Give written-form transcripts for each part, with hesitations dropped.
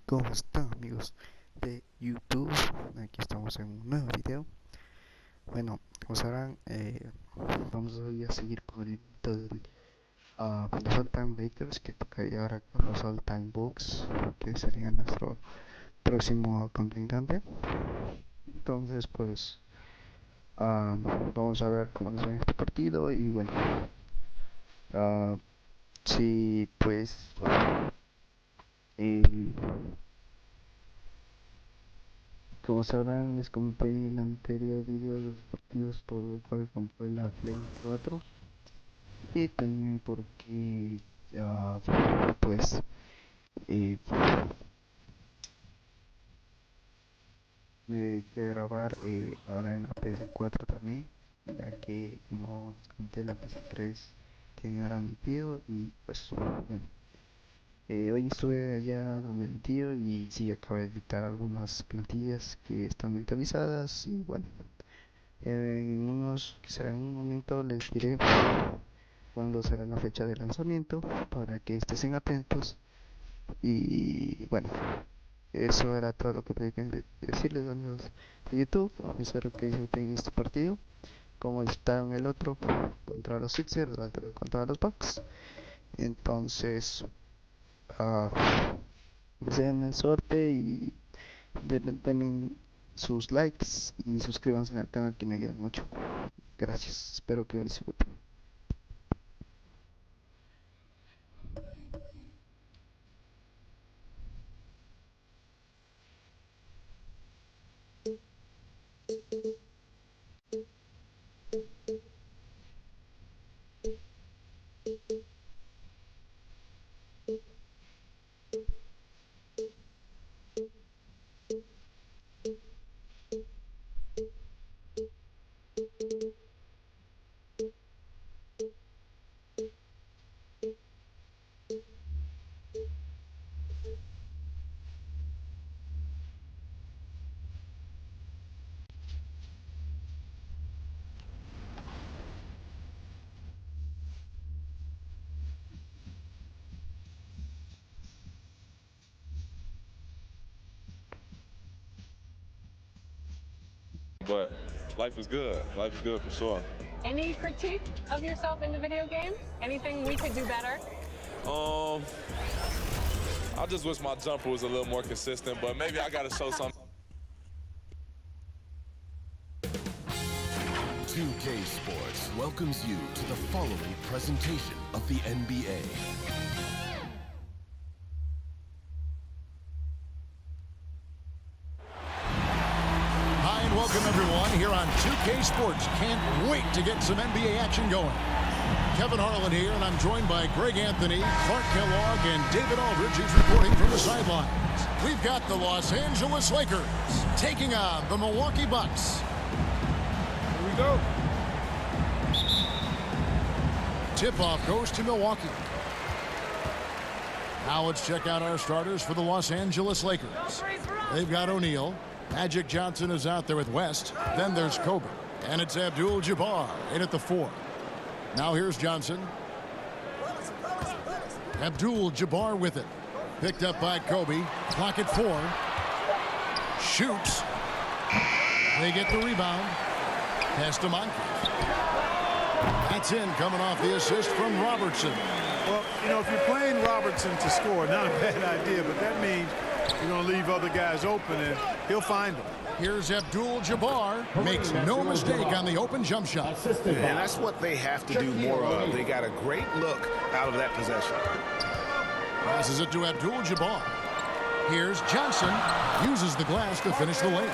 ¿Cómo están, amigos de YouTube? Aquí estamos en un nuevo video. Bueno, como sabrán, vamos hoy a seguir con el los All Time Lakers, que tocaría ahora con los All Time Bucks, que sería nuestro próximo contrincante. Entonces, pues, vamos a ver cómo nos va en este partido. Y bueno, sí, pues, eh, como sabrán, les comenté en el anterior video de los partidos por el cual compré la Play 4 y también porque pues eh, me que grabar ahora en la PS4 también, ya que como les conté la PS3 tiene ahora mi tío y pues bueno, hoy estuve allá donde mi tío y sí acabé de editar algunas plantillas que están actualizadas y bueno. Quizá en un momento les diré cuándo será la fecha de lanzamiento para que estén atentos. Y bueno, eso era todo lo que tenía que decirles, amigos de YouTube. Espero que disfruten este partido como disfrutaron el otro contra los Sixers, contra los Bucks. Entonces, uh, deseen suerte y denle sus likes y suscríbanse al canal que me ayudan mucho. Gracias, espero que disfruten. But life is good. Life is good for sure. Any critique of yourself in the video game? Anything we could do better? Um, I just wish my jumper was a little more consistent, but maybe I got to show some. 2K Sports welcomes you to the following presentation of the NBA. Hi and welcome everyone here on 2K Sports. Can't wait to get some NBA action going. Kevin Harlan here, and I'm joined by Greg Anthony, Clark Kellogg, and David Aldridge, who's reporting from the sidelines. We've got the Los Angeles Lakers taking on the Milwaukee Bucks. Here we go. Tip-off goes to Milwaukee. Now let's check out our starters for the Los Angeles Lakers. They've got O'Neal. Magic Johnson is out there with West. Then there's Kobe. And it's Abdul-Jabbar in at the 4. Now here's Johnson. Abdul-Jabbar with it. Picked up by Kobe. Clock at 4. Shoots. They get the rebound. Pass to Moncrief. That's in, coming off the assist from Robertson. Well, you know, if you're playing Robertson to score, not a bad idea, but that means you're going to leave other guys open, and he'll find them. Here's Abdul-Jabbar. Makes no mistake on the open jump shot. And that's what they have to do more of. They got a great look out of that possession. Passes it to Abdul-Jabbar. Here's Johnson. Uses the glass to finish the lane.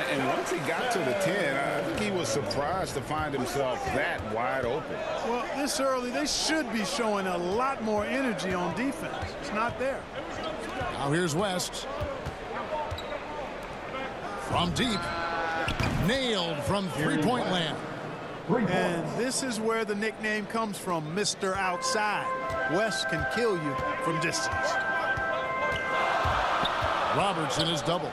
And once he got to the 10, I think he was surprised to find himself that wide open. Well, this early, they should be showing a lot more energy on defense. It's not there. Now here's West. From deep. Nailed from three-point land. And this is where the nickname comes from, Mr. Outside. West can kill you from distance. Robertson is double.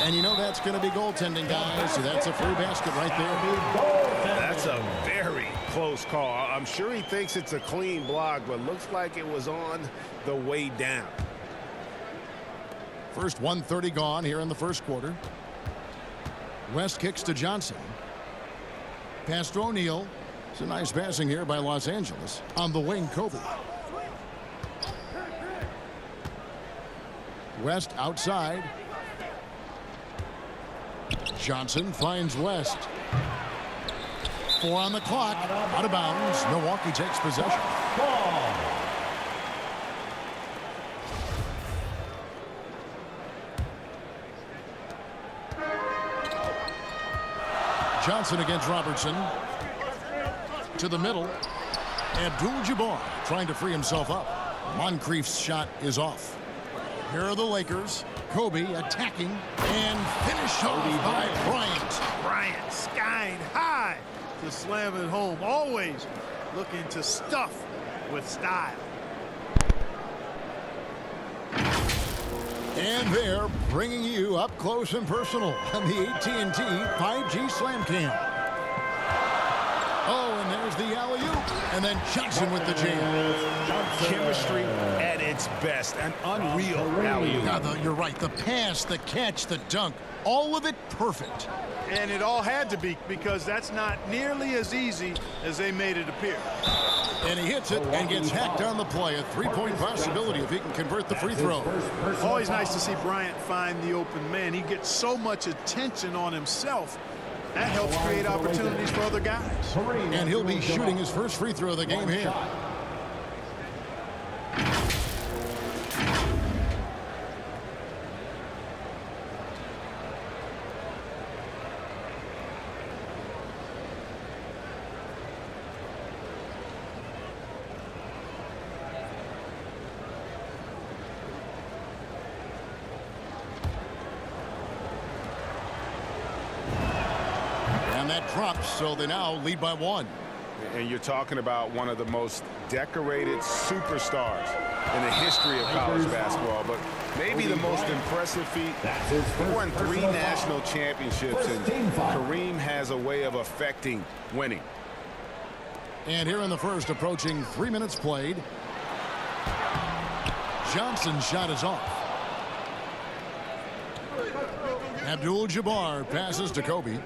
And you know that's going to be goaltending, guys. So that's a free basket right there. That's a very close call. I'm sure he thinks it's a clean block, but looks like it was on the way down. First 1:30 gone here in the first quarter. West kicks to Johnson. Pass to O'Neal. It's a nice passing here by Los Angeles. On the wing, Kobe. West outside. Johnson finds West. 4 on the clock. Out of bounds. Milwaukee takes possession. Johnson against Robertson. To the middle. Abdul-Jabbar trying to free himself up. Moncrief's shot is off. Here are the Lakers. Kobe attacking and finished off by Bryant. Bryant skying high to slam it home. Always looking to stuff with style. And they're bringing you up close and personal on the AT&T 5G Slam Cam. Oh, and there's the alley-oop. And then Johnson with the jam. Chemistry at its best. An unreal alley-oop. You're right. The pass, the catch, the dunk. All of it perfect. And it all had to be, because that's not nearly as easy as they made it appear. And he hits it and gets hacked on the play. A three-point possibility if he can convert the free throw. Always nice to see Bryant find the open man. He gets so much attention on himself. That helps create opportunities for other guys. And he'll be shooting his first free throw of the game here. That drops, so they now lead by 1. And you're talking about one of the most decorated superstars in the history of college basketball, but maybe the most impressive feat. He won 3 national championships, and Kareem has a way of affecting winning. And here in the first, approaching 3 minutes played. Johnson's shot is off. Abdul-Jabbar passes to Kobe.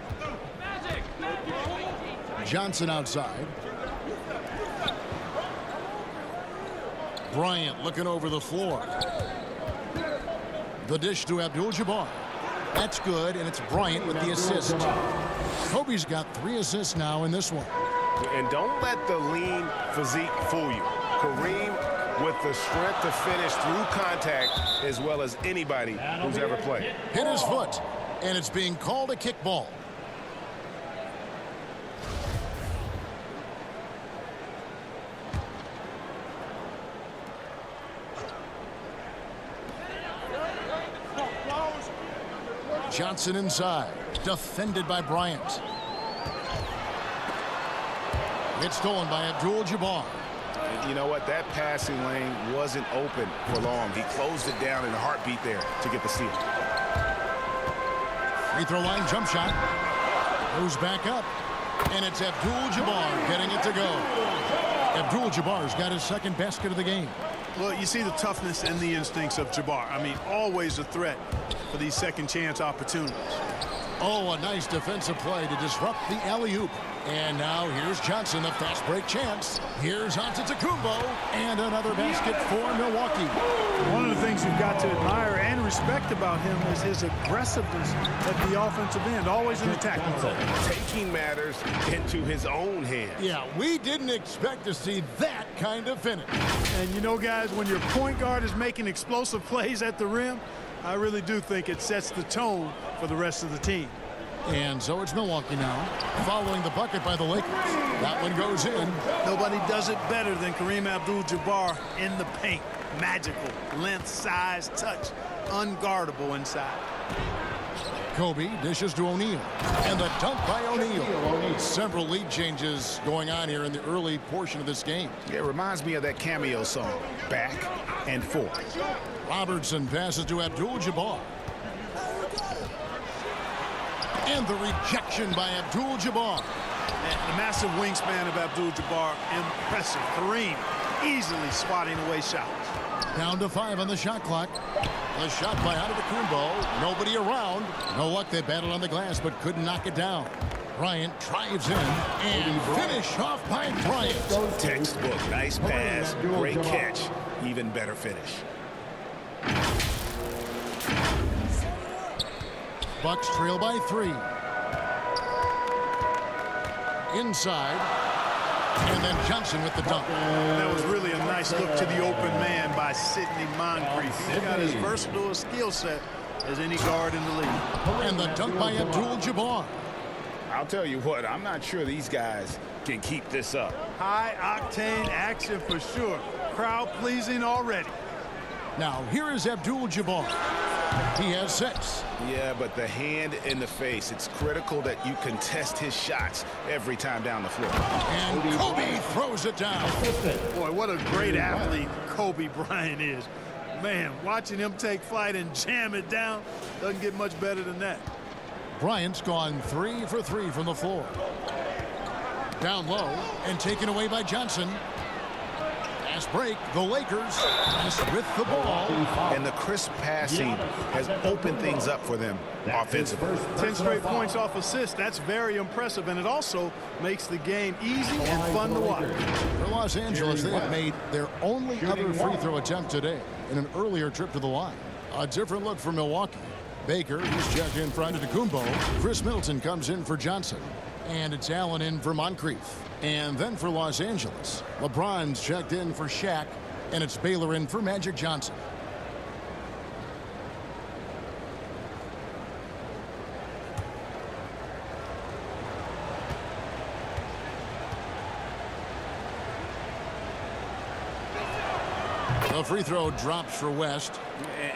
Johnson outside. Bryant looking over the floor. The dish to Abdul-Jabbar. That's good, and it's Bryant with the assist. Kobe's got 3 assists now in this one. And don't let the lean physique fool you. Kareem with the strength to finish through contact as well as anybody who's ever played. Hit his foot, and it's being called a kickball. Johnson inside, defended by Bryant. It's stolen by Abdul-Jabbar. You know what? That passing lane wasn't open for long. He closed it down in a heartbeat there to get the steal. Free throw line jump shot. Goes back up. And it's Abdul-Jabbar getting it to go. Abdul-Jabbar's got his second basket of the game. Well, you see the toughness and the instincts of Jabbar. I mean, always a threat for these second chance opportunities. Oh, a nice defensive play to disrupt the alley-oop. And now here's Johnson, a fast break chance. Here's Antetokounmpo, and another basket for Milwaukee. One of the things you've got to admire and respect about him is his aggressiveness at the offensive end, always in attacking mode. Taking matters into his own hands. Yeah, we didn't expect to see that kind of finish. And you know, guys, when your point guard is making explosive plays at the rim, I really do think it sets the tone for the rest of the team. And so it's Milwaukee now, following the bucket by the Lakers. That one goes in. Nobody does it better than Kareem Abdul-Jabbar in the paint. Magical, length, size, touch, unguardable inside. Kobe dishes to O'Neal, and the dunk by O'Neal. Several lead changes going on here in the early portion of this game. Yeah, it reminds me of that cameo song, Back and Forth. Robertson passes to Abdul-Jabbar. And the rejection by Abdul-Jabbar. The massive wingspan of Abdul-Jabbar, impressive. Kareem easily swatting away shots. Down to 5 on the shot clock. A shot by Antetokounmpo. Nobody around. No luck. They battled on the glass but couldn't knock it down. Bryant drives in and finish off by Bryant. Textbook. Nice pass. Great catch. Even better finish. Bucks trail by 3. Inside. And then Johnson with the dunk. That was really a nice look to the open man by Sidney Moncrief. He's got as versatile a skill set as any guard in the league. And the dunk by Abdul-Jabbar. I'll tell you what, I'm not sure these guys can keep this up. High-octane action for sure. Crowd-pleasing already. Now, here is Abdul-Jabbar. He has 6. Yeah, but the hand in the face, it's critical that you contest his shots every time down the floor. And Kobe throws it down. Boy, what a great athlete Kobe Bryant is. Man, watching him take flight and jam it down doesn't get much better than that. Bryant's gone 3 for 3 from the floor. Down low and taken away by Johnson. Fast break. The Lakers with the ball. And the crisp passing has opened things up for them offensively. 10 straight points off assists. That's very impressive, and it also makes the game easy and fun to watch. For Los Angeles, they have made their only other free throw attempt today in an earlier trip to the line. A different look for Milwaukee. Baker, who's checked in for Antetokounmpo. Chris Middleton comes in for Johnson. And it's Allen in for Moncrief. And then for Los Angeles, LeBron's checked in for Shaq. And it's Baylor in for Magic Johnson. The free throw drops for West.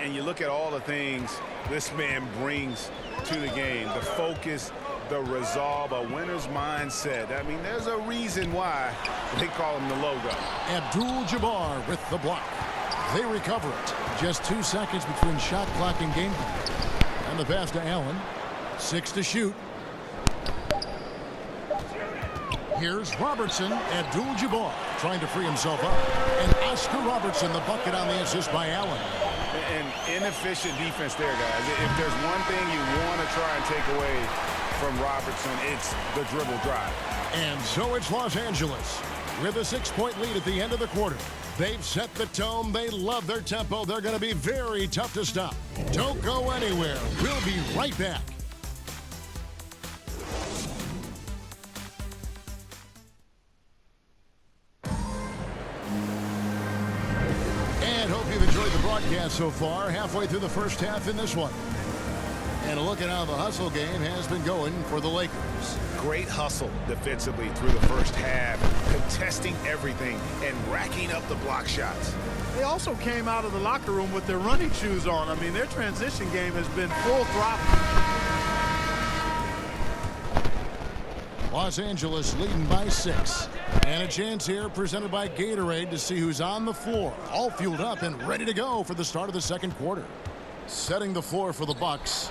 And you look at all the things this man brings to the game. The focus, the resolve, a winner's mindset. I mean, there's a reason why they call him the logo. Abdul-Jabbar with the block. They recover it. Just 2 seconds between shot clock and game clock. And the pass to Allen. 6 to shoot. Here's Robertson. Abdul-Jabbar trying to free himself up. And Oscar Robertson, the bucket on the assist by Allen. And inefficient defense there, guys. If there's one thing you want to try and take away from Robertson, it's the dribble drive. And so it's Los Angeles with a 6-point lead at the end of the quarter. They've set the tone. They love their tempo. They're going to be very tough to stop. Don't go anywhere. We'll be right back. And hope you've enjoyed the broadcast so far. Halfway through the first half in this one. And a look at how the hustle game has been going for the Lakers. Great hustle defensively through the first half, contesting everything and racking up the block shots. They also came out of the locker room with their running shoes on. I mean, their transition game has been full throttle. Los Angeles leading by 6. And a chance here presented by Gatorade to see who's on the floor. All fueled up and ready to go for the start of the second quarter. Setting the floor for the Bucks.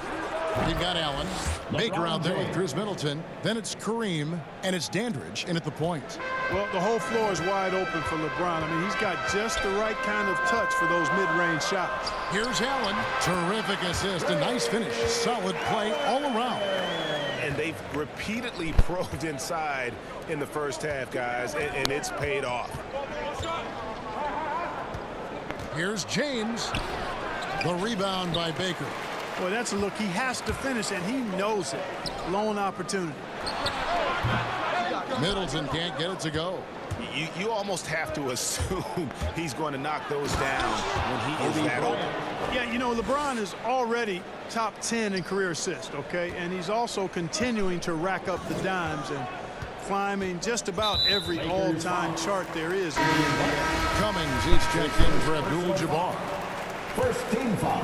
We've got Allen. Baker out there with Chris Middleton. Then it's Kareem. And it's Dandridge in at the point. Well, the whole floor is wide open for LeBron. I mean, he's got just the right kind of touch for those mid-range shots. Here's Allen. Terrific assist. A nice finish. Solid play all around. And they've repeatedly probed inside in the first half, guys, and it's paid off. Here's James. The rebound by Baker. Boy, that's a look he has to finish, and he knows it. Lone opportunity. Middleton can't get it to go. You almost have to assume he's going to knock those down when he is that open. Yeah, you know, LeBron is already top 10 in career assists, okay? And he's also continuing to rack up the dimes and climbing just about every all-time chart there is in the NBA. Cummings each checked in for Abdul-Jabbar. First team foul.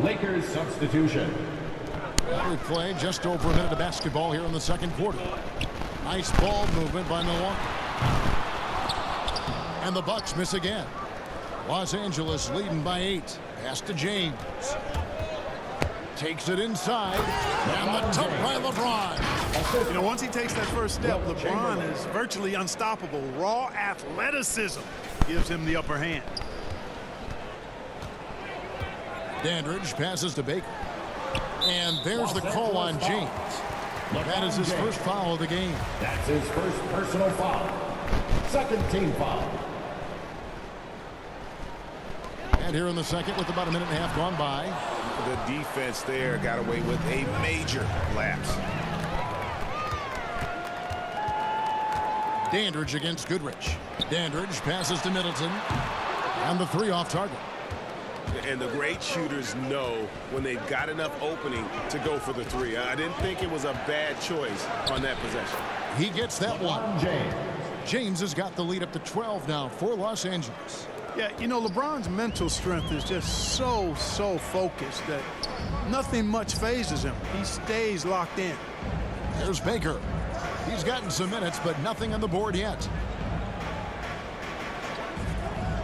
Lakers substitution. We play just over a minute of basketball here in the second quarter. Nice ball movement by Milwaukee. And the Bucks miss again. Los Angeles leading by 8. Pass to James. Takes it inside. And the tip by LeBron. You know, once he takes that first step, LeBron is virtually unstoppable. Raw athleticism gives him the upper hand. Dandridge passes to Baker. And there's the call on James. That is his first foul of the game. That's his first personal foul. Second team foul. And here in the second with about a minute and a half gone by. The defense there got away with a major lapse. Dandridge against Goodrich. Dandridge passes to Middleton. And the three off target. And the great shooters know when they've got enough opening to go for the three. I didn't think it was a bad choice on that possession. He gets that one. James has got the lead up to 12 now for Los Angeles. Yeah, you know, LeBron's mental strength is just so focused that nothing much phases him. He stays locked in. There's Baker. He's gotten some minutes, but nothing on the board yet.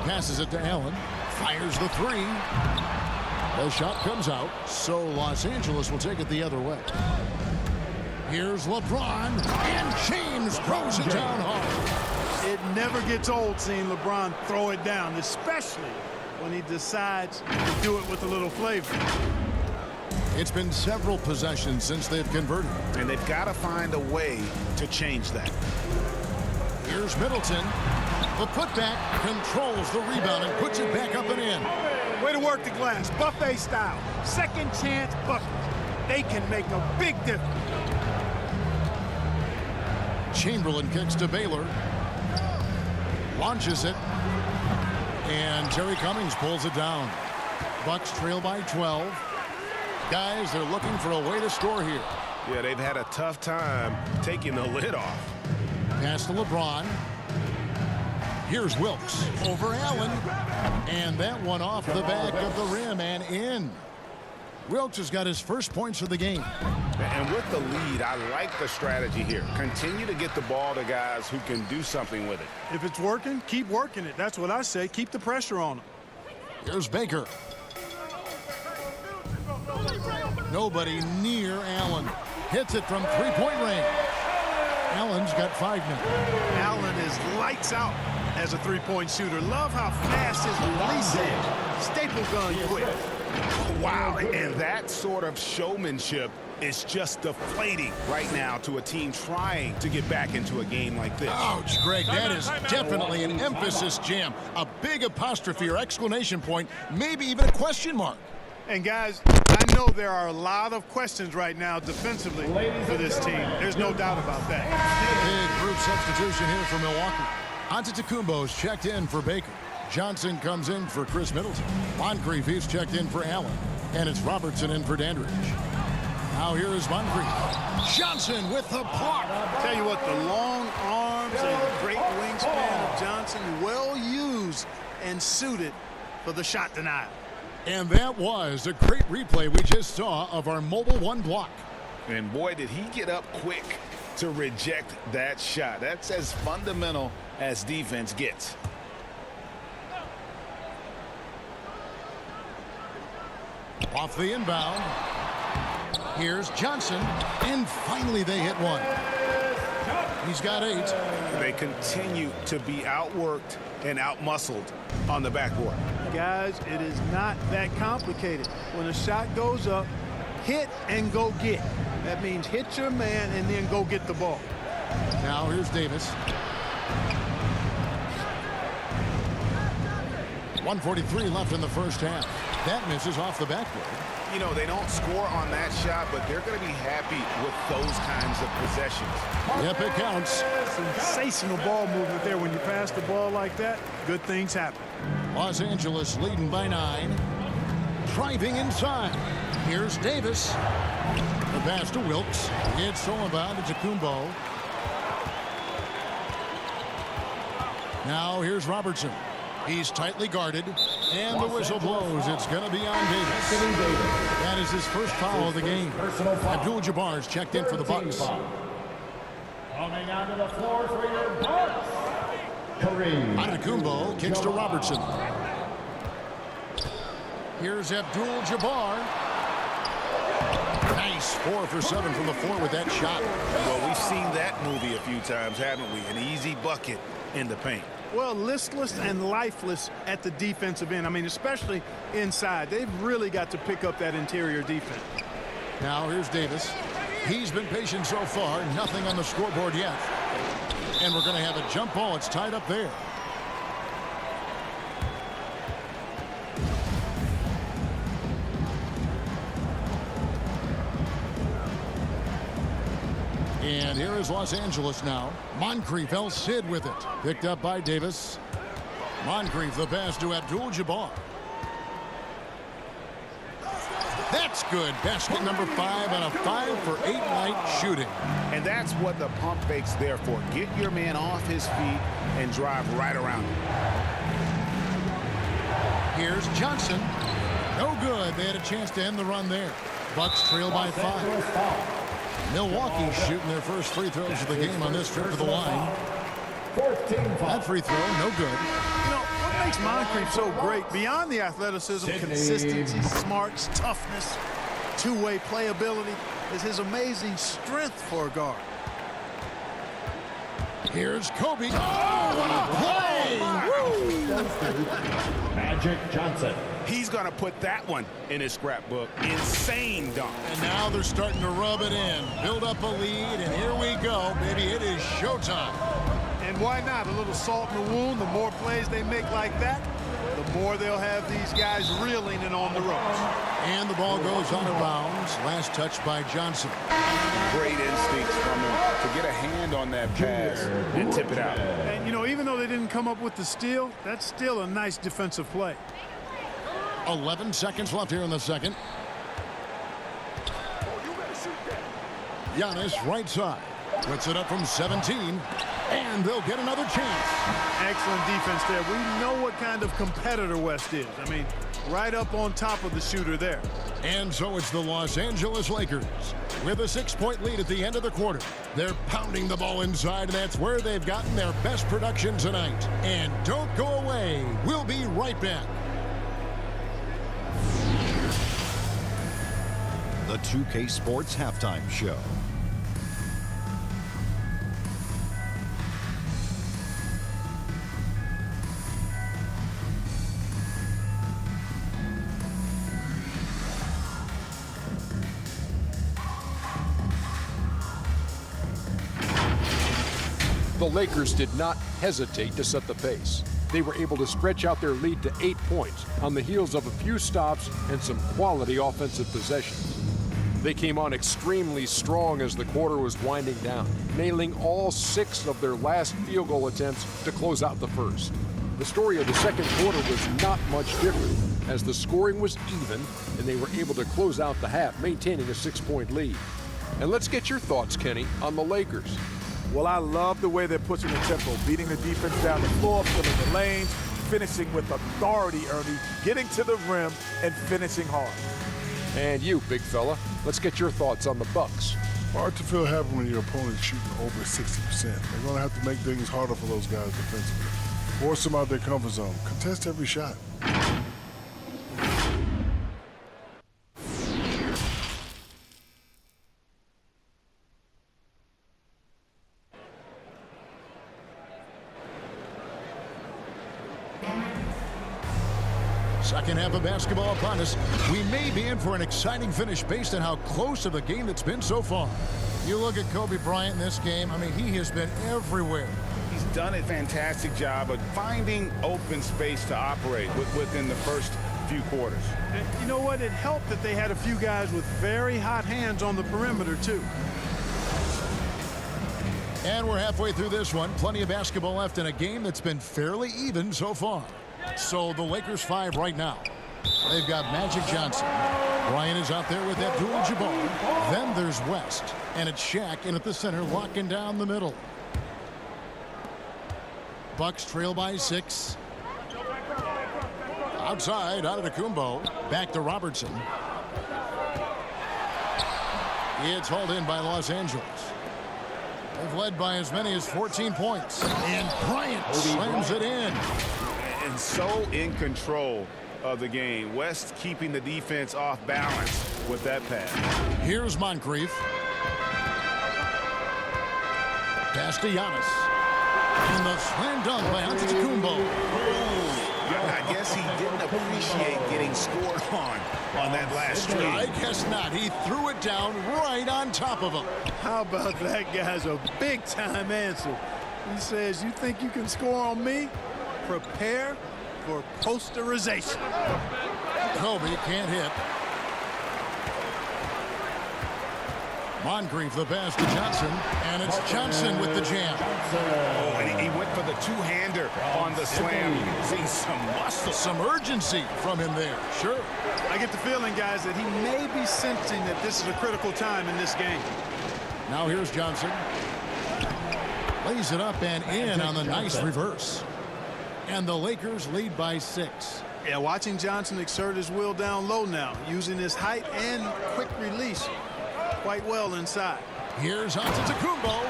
Passes it to Allen. Fires the three. The shot comes out, so Los Angeles will take it the other way. Here's LeBron, and James throws it down hard. It never gets old seeing LeBron throw it down, especially when he decides to do it with a little flavor. It's been several possessions since they've converted. And they've got to find a way to change that. Here's Middleton. The putback controls the rebound and puts it back up and in. Way to work the glass, buffet style. Second chance buckets. They can make a big difference. Chamberlain kicks to Baylor. Launches it. And Terry Cummings pulls it down. Bucks trail by 12. Guys, they're looking for a way to score here. Yeah, they've had a tough time taking the lid off. Pass to LeBron. Here's Wilkes over Allen. And that one off the back of the rim and in. Wilkes has got his first points of the game. And with the lead, I like the strategy here. Continue to get the ball to guys who can do something with it. If it's working, keep working it. That's what I say. Keep the pressure on them. Here's Baker. Nobody near Allen. Hits it from three-point range. Allen's got 5 minutes. Allen is lights out as a three-point shooter. Love how fast his release is. Staple gun quick. Wow, and that sort of showmanship is just deflating right now to a team trying to get back into a game like this. Ouch, Greg, that is definitely an emphasis jam. A big apostrophe or exclamation point, maybe even a question mark. And guys, I know there are a lot of questions right now defensively for this team. There's no doubt about that. Big group substitution here for Milwaukee. Antetokounmpo's checked in for Baker. Johnson comes in for Chris Middleton. Moncrief, he's checked in for Allen. And it's Robertson in for Dandridge. Now here is Moncrief. Johnson with the block. Tell you what, the long arms and the great wingspan of Johnson, well used and suited for the shot denial. And that was a great replay we just saw of our Mobile One block. And boy, did he get up quick to reject that shot. That's as fundamental as defense gets. Off the inbound. Here's Johnson. And finally they hit one. He's got 8. They continue to be outworked and outmuscled on the backboard. Guys, it is not that complicated. When a shot goes up, hit and go get. That means hit your man and then go get the ball. Now here's Davis. 1:43 left in the first half. That misses off the backboard. You know, they don't score on that shot, but they're going to be happy with those kinds of possessions. Yep, it counts. Sensational ball movement there. When you pass the ball like that, good things happen. Los Angeles leading by 9. Driving inside. Here's Davis. The pass to Wilkes. It's stolen by Antetokounmpo. Now here's Robertson. He's tightly guarded, and the whistle blows. It's going to be on Davis. That is his first foul of the game. Abdul-Jabbar's checked in for the Bucks. Coming onto the floor for your Bucks, Kareem. Antetokounmpo kicks to Robertson. Here's Abdul-Jabbar. Nice 4 for 7 from the floor with that shot. Well, we've seen that movie a few times, haven't we? An easy bucket in the paint. Well, listless and lifeless at the defensive end. I mean, especially inside. They've really got to pick up that interior defense. Now here's Davis. He's been patient so far. Nothing on the scoreboard yet. And we're going to have a jump ball. It's tied up there. And here is Los Angeles now. Moncrief, El Cid with it. Picked up by Davis. Moncrief, the pass to Abdul-Jabbar. That's good. Basket number 5 on a 5-for-8 night shooting. And that's what the pump fake's there for. Get your man off his feet and drive right around him. Here's Johnson. No good. They had a chance to end the run there. Bucks trail by 5. Milwaukee shooting their first free throws of the game on this trip to the line. That free throw, no good. You know, what makes Moncrief so great, beyond the athleticism, consistency, smarts, toughness, two-way playability, is his amazing strength for a guard. Here's Kobe. Oh, what a play! Magic Johnson. He's going to put that one in his scrapbook. Insane dunk. And now they're starting to rub it in. Build up a lead, and here we go, baby. It is showtime. And why not? A little salt in the wound. The more plays they make like that, the more they'll have these guys reeling and on the ropes. And the ball goes out of bounds. Last touch by Johnson. Great instincts from him to get a hand on that pass and tip it out. And, you know, even though they didn't come up with the steal, that's still a nice defensive play. 11 seconds left here in the second. Giannis right side. Puts it up from 17. And they'll get another chance. Excellent defense there. We know what kind of competitor West is. I mean, right up on top of the shooter there. And so it's the Los Angeles Lakers with a 6-point lead at the end of the quarter. They're pounding the ball inside, and that's where they've gotten their best production tonight. And don't go away. We'll be right back. The 2K Sports Halftime Show. The Lakers did not hesitate to set the pace. They were able to stretch out their lead to 8 points on the heels of a few stops and some quality offensive possessions. They came on extremely strong as the quarter was winding down, nailing all 6 of their last field goal attempts to close out the first. The story of the second quarter was not much different, as the scoring was even and they were able to close out the half, maintaining a 6-point lead. And let's get your thoughts, Kenny, on the Lakers. Well, I love the way they're pushing the tempo, beating the defense down the floor, filling the lanes, finishing with authority, Ernie, getting to the rim and finishing hard. And you, big fella, let's get your thoughts on the Bucks. Hard to feel happy when your opponent's shooting over 60%. They're going to have to make things harder for those guys defensively. Force them out their comfort zone. Contest every shot. Second half of basketball upon us. We may be in for an exciting finish based on how close of the game that's been so far. You look at Kobe Bryant in this game, I mean, he has been everywhere. He's done a fantastic job of finding open space to operate within the first few quarters. And you know what? It helped that they had a few guys with very hot hands on the perimeter, too. And we're halfway through this one. Plenty of basketball left in a game that's been fairly even so far. So the Lakers 5 right now. They've got Magic Johnson. Ryan is out there with Abdul-Jabbar. Then there's West. And it's Shaq in at the center, locking down the middle. Bucks trail by 6. Outside, Antetokounmpo. Back to Robertson. It's hauled in by Los Angeles. They've led by as many as 14 points. And Bryant slams it in. And so in control of the game. West keeping the defense off balance with that pass. Here's Moncrief. Pass to Giannis. And the slam dunk by Antetokounmpo. I guess he didn't appreciate getting scored on that last streak. I guess not. He threw it down right on top of him. How about that guy's a big-time answer? He says, you think you can score on me? Prepare for posterization. Kobe can't hit. Moncrief the pass to Johnson, and it's Johnson with the jam. Oh, and he went for the two-hander on the slam. You can see some muscle. Some urgency from him there, sure. I get the feeling, guys, that he may be sensing that this is a critical time in this game. Now here's Johnson. Lays it up and in on the nice reverse. And the Lakers lead by 6. Yeah, watching Johnson exert his will down low now, using his height and quick release quite well inside. Here's Antetokounmpo.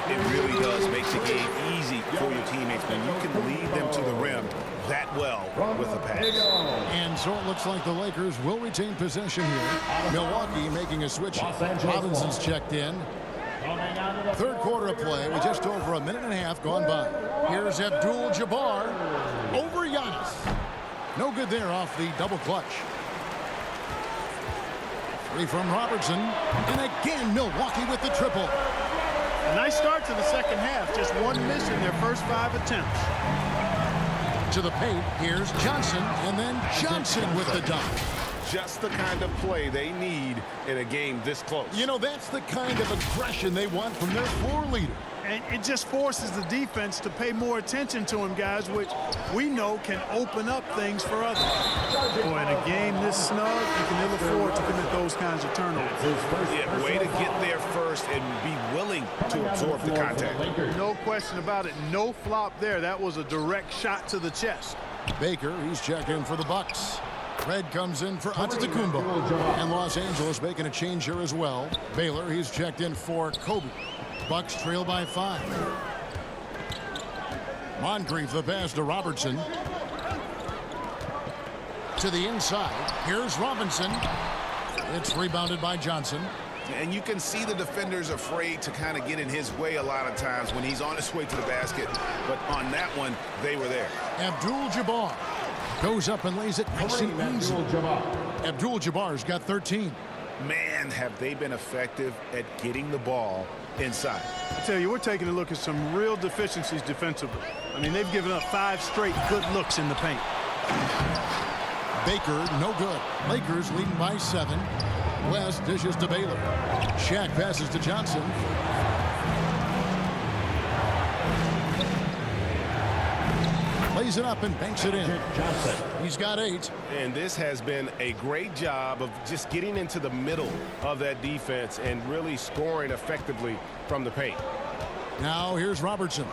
It really does make the game easy for your teammates when you can lead them to the rim that well with the pass. And so it looks like the Lakers will retain possession here. Milwaukee making a switch. Robinson's checked in. Third quarter of play with just over a minute and a half gone by. Here's Abdul-Jabbar over Giannis. No good there off the double clutch. Three from Robertson. And again, Milwaukee with the triple. A nice start to the second half. Just one miss in their first 5 attempts. To the paint, here's Johnson, and then Johnson with the dunk. Just the kind of play they need in a game this close. You know, that's the kind of aggression they want from their floor leader. And it just forces the defense to pay more attention to him, guys, which we know can open up things for others. Boy, in a game this snug, you can ill afford to commit those kinds of turnovers. Yeah, way to get there first and be willing to absorb the contact. No question about it. No flop there. That was a direct shot to the chest. Baker, he's checked in for the Bucks. Red comes in for Antetokounmpo. And Los Angeles making a change here as well. Baylor, he's checked in for Kobe. Bucks trail by 5. Moncrief the pass to Robertson. To the inside. Here's Robinson. It's rebounded by Johnson. And you can see the defenders afraid to kind of get in his way a lot of times when he's on his way to the basket. But on that one, they were there. Abdul-Jabbar goes up and lays it nice and easy. Abdul-Jabbar's got 13. Man, have they been effective at getting the ball inside. I tell you, we're taking a look at some real deficiencies defensively. I mean, they've given up 5 straight good looks in the paint. Baker, no good. Lakers leading by 7. West dishes to Baylor. Shaq passes to Johnson. Lays it up and banks it in. He's got 8. And this has been a great job of just getting into the middle of that defense and really scoring effectively from the paint. Now here's Robertson.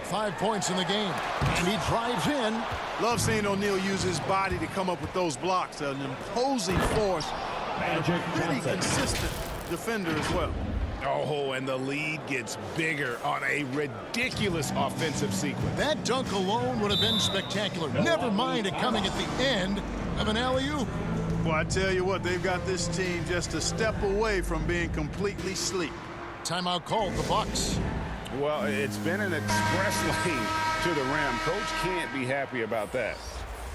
5 points in the game. And he drives in. Love seeing O'Neal use his body to come up with those blocks. An imposing force. And a pretty consistent defender as well. Oh, and the lead gets bigger on a ridiculous offensive sequence. That dunk alone would have been spectacular. Never mind it coming at the end of an alley-oop. Well, I tell you what, they've got this team just a step away from being completely sleep. Timeout called, the Bucks. Well, it's been an express lane to the rim. Coach can't be happy about that.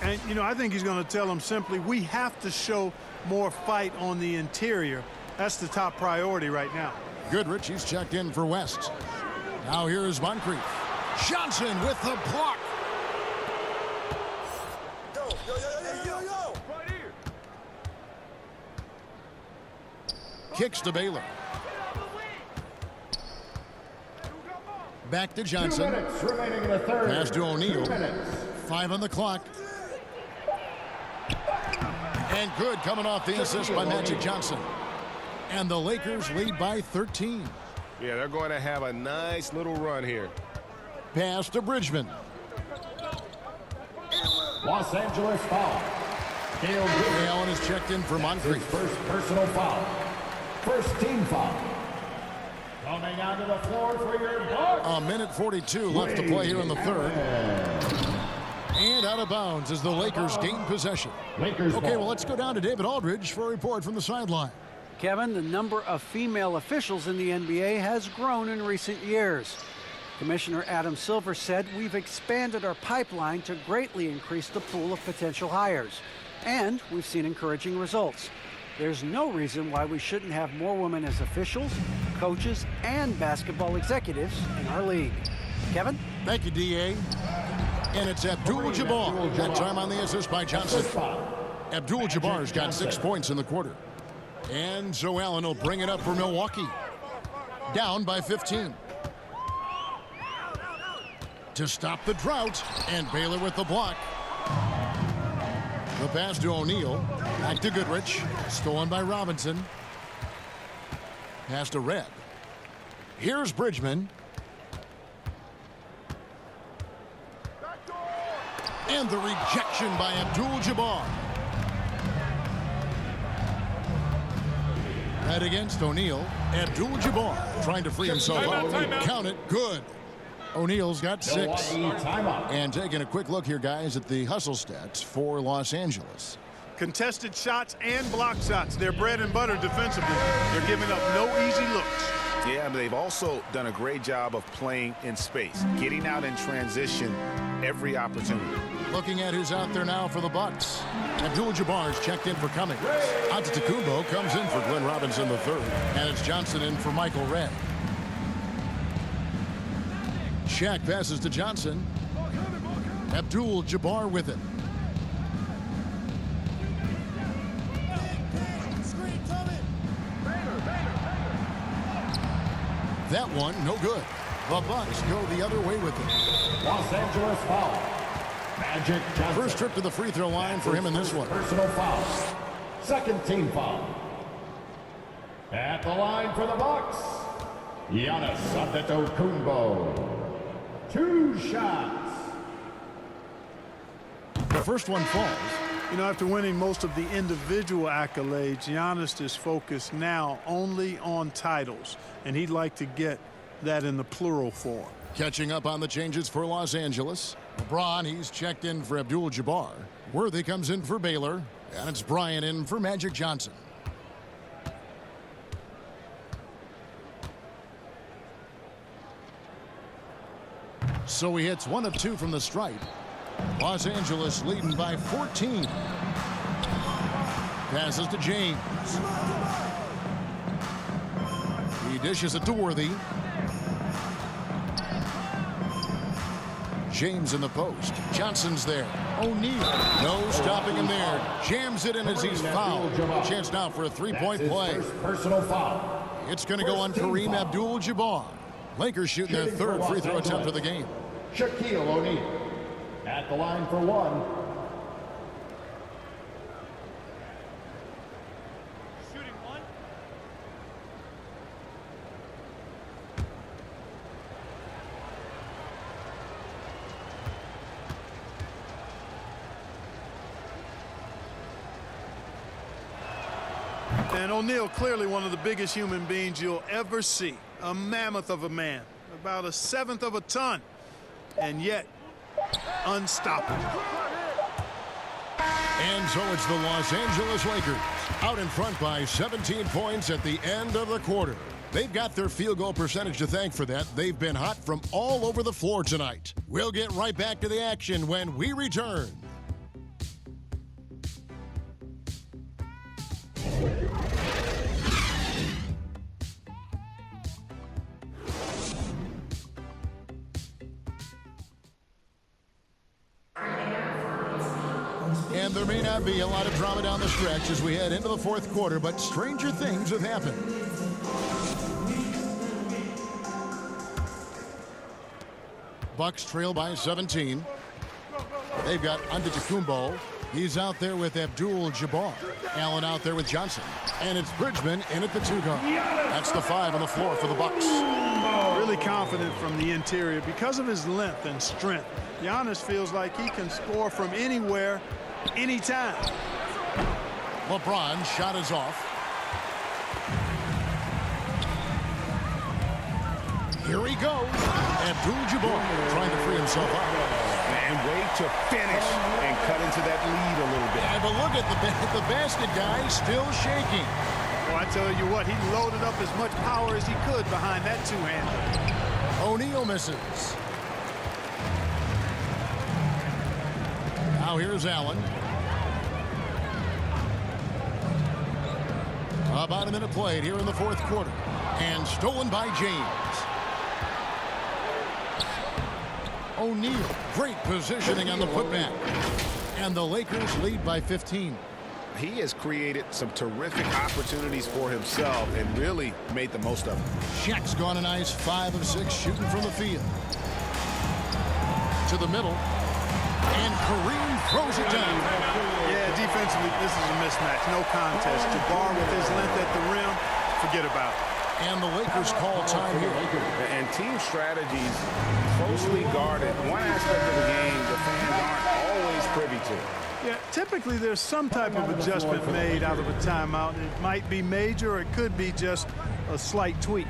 And, you know, I think he's going to tell them simply, we have to show more fight on the interior. That's the top priority right now. Goodrich, he's checked in for West. Now here's Moncrief. Johnson with the block. Yo. Right here. Kicks to Baylor. Back to Johnson. Pass to O'Neal. 5 on the clock. And good coming off the assist by Magic Johnson. And the Lakers lead by 13. Yeah, they're going to have a nice little run here. Pass to Bridgman. Los Angeles foul. Ray Allen is checked in for Moncrief. First personal foul. First team foul. Coming onto the floor for your Bucks. A minute 42 left to play here in the third. And out of bounds as the Lakers gain possession. Okay, well, let's go down to David Aldridge for a report from the sideline. Kevin, the number of female officials in the NBA has grown in recent years. Commissioner Adam Silver said we've expanded our pipeline to greatly increase the pool of potential hires, and we've seen encouraging results. There's no reason why we shouldn't have more women as officials, coaches, and basketball executives in our league. Kevin? Thank you, D.A. And it's Abdul-Jabbar. That time on the assist by Johnson. Abdul-Jabbar's got 6 points in the quarter. And Joe Allen will bring it up for Milwaukee. Down by 15. To stop the drought, and Baylor with the block. The pass to O'Neal. Back to Goodrich. Stolen by Robinson. Pass to Red. Here's Bridgman. And the rejection by Abdul-Jabbar. Red against O'Neal. Abdul-Jabbar trying to free himself up. Count it. Good. O'Neal's got 6. And taking a quick look here, guys, at the hustle stats for Los Angeles. Contested shots and block shots. They're bread and butter defensively. They're giving up no easy looks. Yeah, but they've also done a great job of playing in space, getting out in transition every opportunity. Looking at who's out there now for the Bucks. Abdul-Jabbar's checked in for Cummings. Antetokounmpo comes in for Glenn Robinson III. And it's Johnson in for Michael Redd. Shaq passes to Johnson. Abdul-Jabbar with it. That one, no good. The Bucks go the other way with it. Los Angeles foul. Magic Johnson. First trip to the free throw line for him in this one. Personal foul. Second team foul. At the line for the Bucks, Giannis Antetokounmpo. 2 shots. The first one falls. You know, after winning most of the individual accolades, Giannis is focused now only on titles, and he'd like to get that in the plural form. Catching up on the changes for Los Angeles. LeBron, he's checked in for Abdul-Jabbar. Worthy comes in for Baylor, and it's Bryant in for Magic Johnson. So he hits 1 of 2 from the stripe. Los Angeles leading by 14. Passes to James. He dishes it to Worthy. James in the post. Johnson's there. O'Neal. No stopping him there. Jams it in as he's fouled. Chance now for a 3-point play. Personal foul. It's going to go on Kareem Abdul-Jabbar. Lakers shooting their 3rd free throw attempt of the game. Shaquille O'Neal. At the line for 1. Shooting 1. And O'Neal, clearly one of the biggest human beings you'll ever see. A mammoth of a man, about 1/7 of a ton, and yet unstoppable. And so it's the Los Angeles Lakers out in front by 17 points at the end of the quarter. They've got their field goal percentage to thank for that. They've been hot from all over the floor tonight. We'll get right back to the action when we return. And there may not be a lot of drama down the stretch as we head into the 4th quarter, but stranger things have happened. Bucks trail by 17. They've got Antetokounmpo. He's out there with Abdul-Jabbar. Allen out there with Johnson. And it's Bridgman in at the 2 guard. That's the 5 on the floor for the Bucks. Really confident from the interior because of his length and strength. Giannis feels like he can score from anywhere, anytime. LeBron shot is off. Here he goes. Abdul-Jabbar trying to free himself up. And wait to finish and cut into that lead a little bit. Yeah, but look at the basket guy still shaking. Well, I tell you what, he loaded up as much power as he could behind that two-hander. O'Neal misses. Now here's Allen. About a minute played here in the fourth quarter. And stolen by James. O'Neal, great positioning on the putback. And the Lakers lead by 15. He has created some terrific opportunities for himself and really made the most of them. Shaq's gone a nice 5 of 6 shooting from the field. To the middle. And Kareem throws it down. Yeah, defensively, this is a mismatch. No contest. Jabbar with his length at the rim, forget about it. And the Lakers call time here. And team strategies closely guarded. One aspect of the game the fans aren't always privy to. Yeah, typically there's some type of adjustment made out of a timeout. It might be major or it could be just a slight tweak.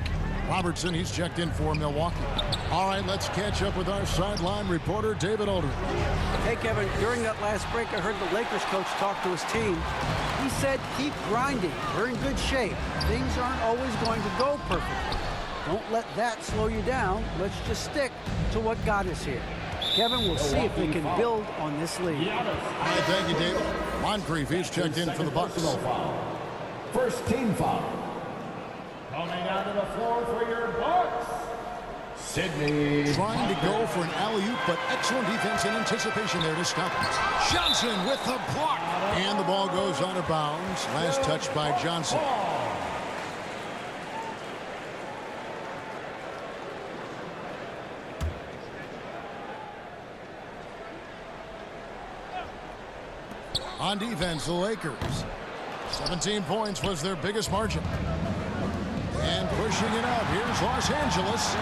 Robertson, he's checked in for Milwaukee. All right, let's catch up with our sideline reporter, David Aldridge. Hey, Kevin, during that last break, I heard the Lakers coach talk to his team. He said, keep grinding. We're in good shape. Things aren't always going to go perfectly. Don't let that slow you down. Let's just stick to what got us here. Kevin, we'll see if they can build on this lead. All right, thank you, David. Moncrief, he's checked in for the Bucks. First team foul. Coming out to the floor for your Bucks, Sidney. Trying to go for an alley-oop, but excellent defense and anticipation there to stop it. Johnson with the block. And the ball goes out of bounds. Last touch by Johnson. On defense, the Lakers. 17 points was their biggest margin. And pushing it up, here's Los Angeles.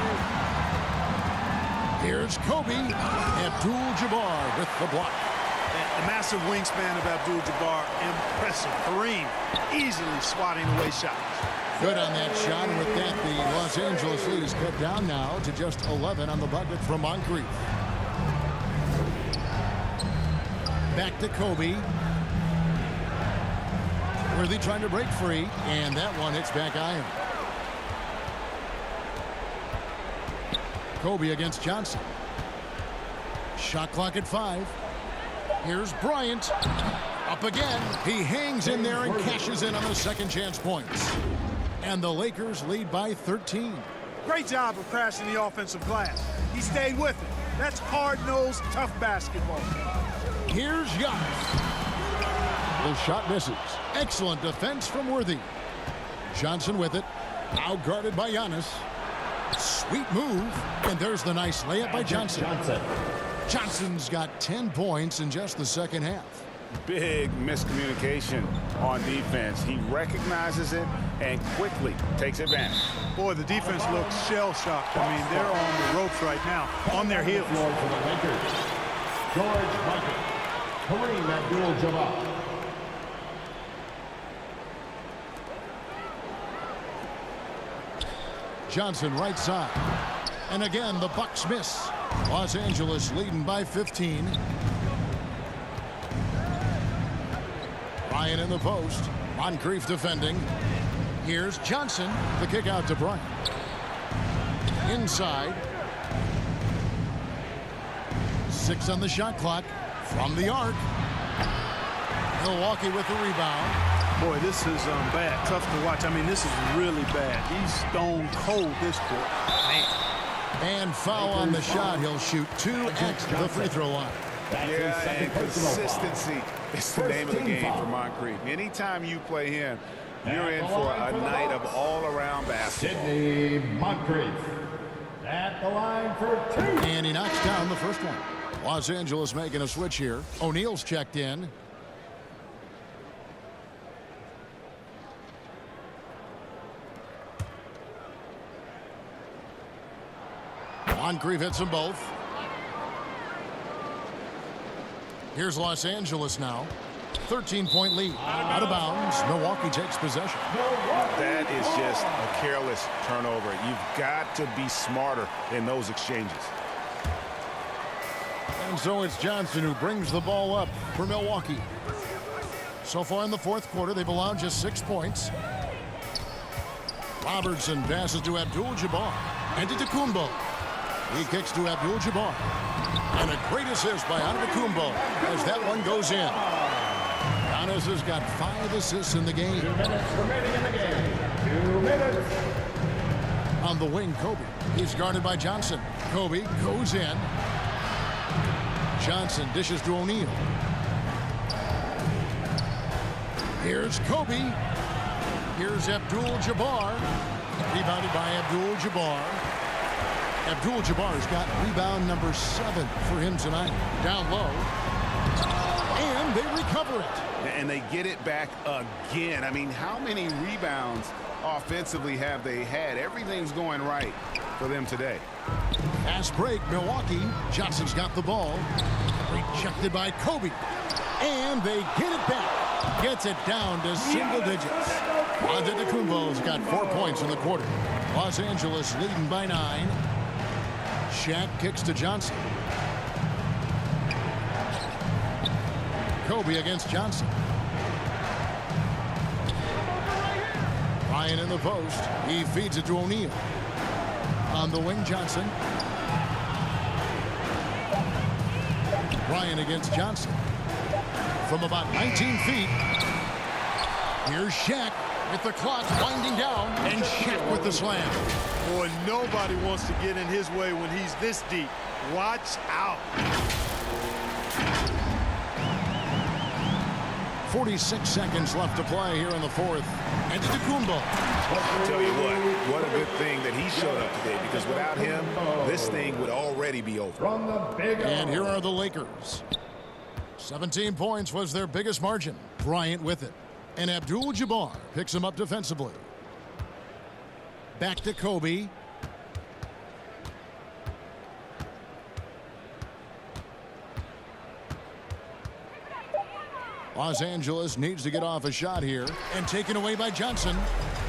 Here's Kobe. Abdul-Jabbar with the block. The massive wingspan of Abdul-Jabbar, impressive. Kareem easily swatting away shots. Good on that shot, and with that, the Los Angeles lead is cut down now to just 11 on the bucket from Moncrief. Back to Kobe. Worthy trying to break free, and that one hits back iron. Kobe against Johnson. Shot clock at 5. Here's Bryant. Up again. He hangs in there and cashes in on the second chance points. And the Lakers lead by 13. Great job of crashing the offensive glass. He stayed with it. That's hard-nosed, tough basketball. Here's Giannis. The shot misses. Excellent defense from Worthy. Johnson with it. Out guarded by Giannis. Sweet move. And there's the nice layup by Johnson. Johnson's got 10 points in just the second half. Big miscommunication on defense. He recognizes it and quickly takes advantage. Boy, the defense looks shell-shocked. I mean, they're on the ropes right now, on their heels. For the Lakers, George Michael, Kareem Abdul-Jabbar. Johnson right side. And again, the Bucks miss. Los Angeles leading by 15. Bryant in the post. Moncrief defending. Here's Johnson. The kick out to Bryant. Inside. 6 on the shot clock. From the arc. Milwaukee with the rebound. Boy, this is bad. Tough to watch. I mean, this is really bad. He's stone cold this quarter. Man. And foul on the shot. He'll shoot 2 at the free throw line. Yeah, and consistency is the name of the game for Moncrief. Anytime you play him, you're in for a night of all-around basketball. Sidney Moncrief at the line for 2. And he knocks down the first one. Los Angeles making a switch here. O'Neal's checked in. Moncrief hits them both. Here's Los Angeles now. 13-point lead. Out of bounds. Milwaukee takes possession. That is just a careless turnover. You've got to be smarter in those exchanges. And so it's Johnson who brings the ball up for Milwaukee. So far in the fourth quarter, they've allowed just 6 points. Robertson passes to Abdul-Jabbar. And to Kumbo. He kicks to Abdul-Jabbar. And a great assist by Antetokounmpo as that one goes in. Giannis has got 5 assists in the game. 2 minutes remaining in the game. 2 minutes. On the wing, Kobe. He's guarded by Johnson. Kobe goes in. Johnson dishes to O'Neal. Here's Kobe. Here's Abdul-Jabbar. Rebounded by Abdul-Jabbar. Abdul-Jabbar's got rebound number 7 for him tonight. Down low. And they recover it. And they get it back again. I mean, how many rebounds offensively have they had? Everything's going right for them today. Fast break, Milwaukee. Johnson's got the ball. Rejected by Kobe. And they get it back. Gets it down to single digits. Antetokounmpo's got 4 points in the quarter. Los Angeles leading by 9. Shaq kicks to Johnson. Kobe against Johnson. Ryan in the post. He feeds it to O'Neal. On the wing, Johnson. Ryan against Johnson. From about 19 feet. Here's Shaq with the clock winding down. And Shaq with the slam. Boy, nobody wants to get in his way when he's this deep. Watch out. 46 seconds left to play here in the fourth. Antetokounmpo. I'll tell you what a good thing that he showed up today, because without him, this thing would already be over. And here are the Lakers. 17 points was their biggest margin. Bryant with it. And Abdul-Jabbar picks him up defensively. Back to Kobe. Los Angeles needs to get off a shot here. And taken away by Johnson.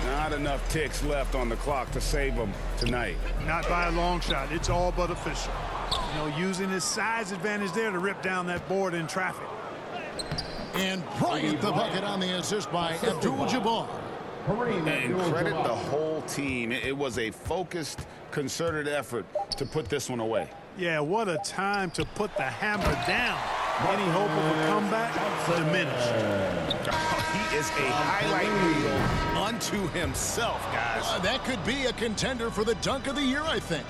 Not enough ticks left on the clock to save them tonight. Not by a long shot. It's all but official. You know, using his size advantage there to rip down that board in traffic. And Bryant the bucket on the assist by Abdul-Jabbar. And credit the whole team. It was a focused, concerted effort to put this one away. Yeah, what a time to put the hammer down. Any hope of a comeback diminished. He is a highlight reel unto himself, guys. That could be a contender for the dunk of the year, I think.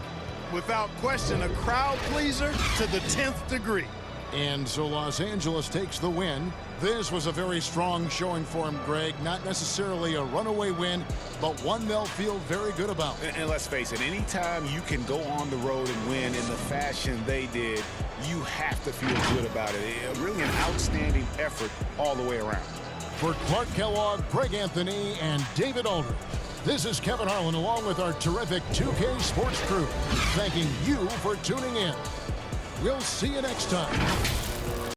Without question, a crowd pleaser to the 10th degree. And so Los Angeles takes the win. This was a very strong showing for him, Greg. Not necessarily a runaway win, but one they'll feel very good about. And let's face it, anytime you can go on the road and win in the fashion they did, you have to feel good about it. Really an outstanding effort all the way around. For Clark Kellogg, Greg Anthony, and David Aldridge, this is Kevin Harlan along with our terrific 2K Sports crew, thanking you for tuning in. We'll see you next time.